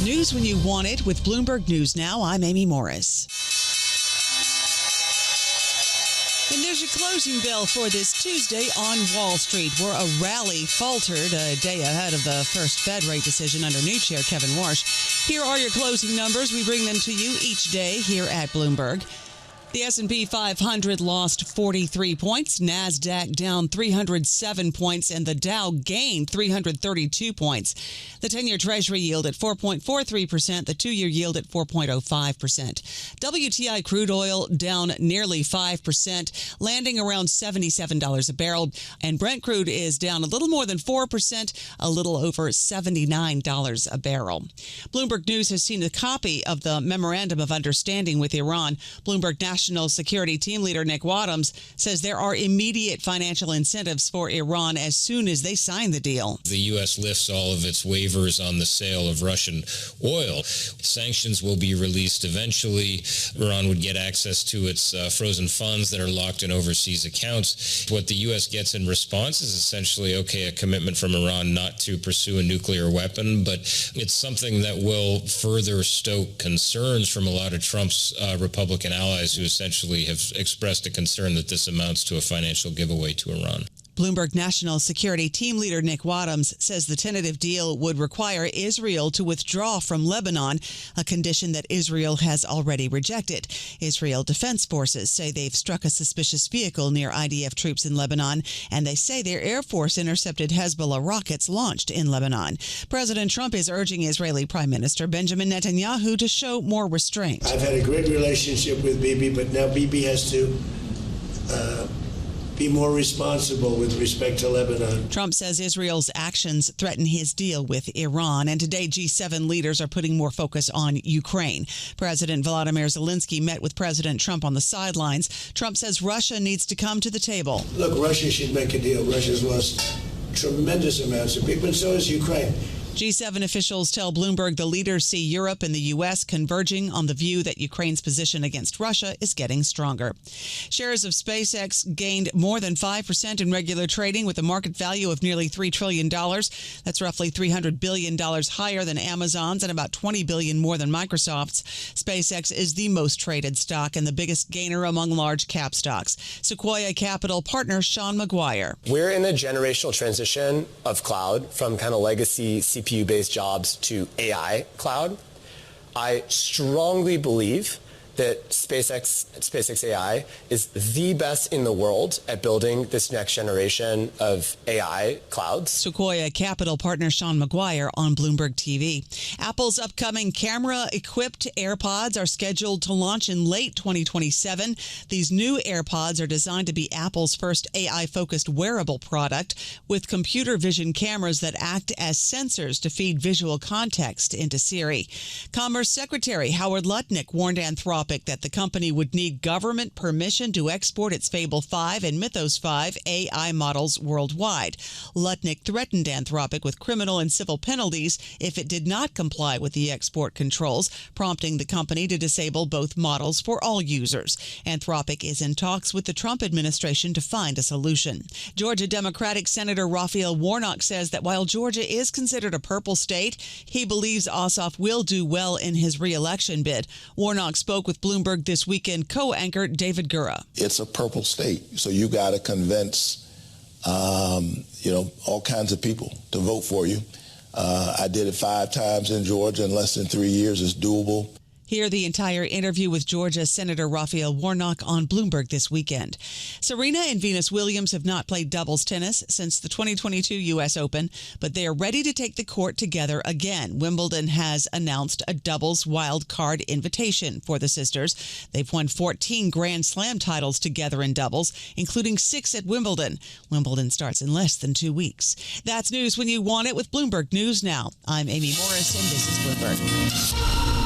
News when you want it with Bloomberg News Now. I'm Amy Morris. And there's your closing bell for this Tuesday on Wall Street, where a rally faltered a day ahead of the first Fed rate decision under new chair Kevin Warsh. Here are your closing numbers. We bring them to you each day here at Bloomberg. The S&P 500 lost 43 points, NASDAQ down 307 points, and the Dow gained 332 points. The 10-year Treasury yield at 4.43%, the 2-year yield at 4.05%. WTI crude oil down nearly 5%, landing around $77 a barrel, and Brent crude is down a little more than 4%, a little over $79 a barrel. Bloomberg News has seen a copy of the Memorandum of Understanding with Iran. Bloomberg National Security Team Leader Nick Wadhams says there are immediate financial incentives for Iran as soon as they sign the deal. The U.S. lifts all of its waivers on the sale of Russian oil. Sanctions will be released eventually. Iran would get access to its frozen funds that are locked in overseas accounts. What the U.S. gets in response is essentially, a commitment from Iran not to pursue a nuclear weapon, but it's something that will further stoke concerns from a lot of Trump's Republican allies who essentially have expressed a concern that this amounts to a financial giveaway to Iran. Bloomberg National Security Team Leader Nick Wadhams says the tentative deal would require Israel to withdraw from Lebanon, a condition that Israel has already rejected. Israel Defense Forces say they've struck a suspicious vehicle near IDF troops in Lebanon, and they say their Air Force intercepted Hezbollah rockets launched in Lebanon. President Trump is urging Israeli Prime Minister Benjamin Netanyahu to show more restraint. I've had a great relationship with Bibi, but now Bibi has to be more responsible with respect to Lebanon. Trump says Israel's actions threaten his deal with Iran, and today G7 leaders are putting more focus on Ukraine. President Volodymyr Zelensky met with President Trump on the sidelines. Trump says Russia needs to come to the table. Look, Russia should make a deal. Russia's lost tremendous amounts of people, and so has Ukraine. G7 officials tell Bloomberg the leaders see Europe and the U.S. converging on the view that Ukraine's position against Russia is getting stronger. Shares of SpaceX gained more than 5% in regular trading with a market value of nearly $3 trillion. That's roughly $300 billion higher than Amazon's and about $20 billion more than Microsoft's. SpaceX is the most traded stock and the biggest gainer among large cap stocks. Sequoia Capital partner Sean McGuire. We're in a generational transition of cloud from kind of legacy CPU-based jobs to AI cloud. I strongly believe that SpaceX AI is the best in the world at building this next generation of AI clouds. Sequoia Capital partner Sean McGuire on Bloomberg TV. Apple's upcoming camera-equipped AirPods are scheduled to launch in late 2027. These new AirPods are designed to be Apple's first AI-focused wearable product with computer vision cameras that act as sensors to feed visual context into Siri. Commerce Secretary Howard Lutnick warned Anthropic that the company would need government permission to export its Fable 5 and Mythos 5 AI models worldwide. Lutnick threatened Anthropic with criminal and civil penalties if it did not comply with the export controls, prompting the company to disable both models for all users. Anthropic is in talks with the Trump administration to find a solution. Georgia Democratic Senator Raphael Warnock says that while Georgia is considered a purple state, he believes Ossoff will do well in his re-election bid. Warnock spoke with Bloomberg This Weekend co-anchor David Gura. It's a purple state, so you got to convince, all kinds of people to vote for you. I did it 5 times in Georgia in less than 3 years. It's doable. Hear the entire interview with Georgia Senator Raphael Warnock on Bloomberg This Weekend. Serena and Venus Williams have not played doubles tennis since the 2022 U.S. Open, but they are ready to take the court together again. Wimbledon has announced a doubles wild card invitation for the sisters. They've won 14 Grand Slam titles together in doubles, including 6 at Wimbledon. Wimbledon starts in less than 2 weeks. That's news when you want it with Bloomberg News Now. I'm Amy Morris, and this is Bloomberg.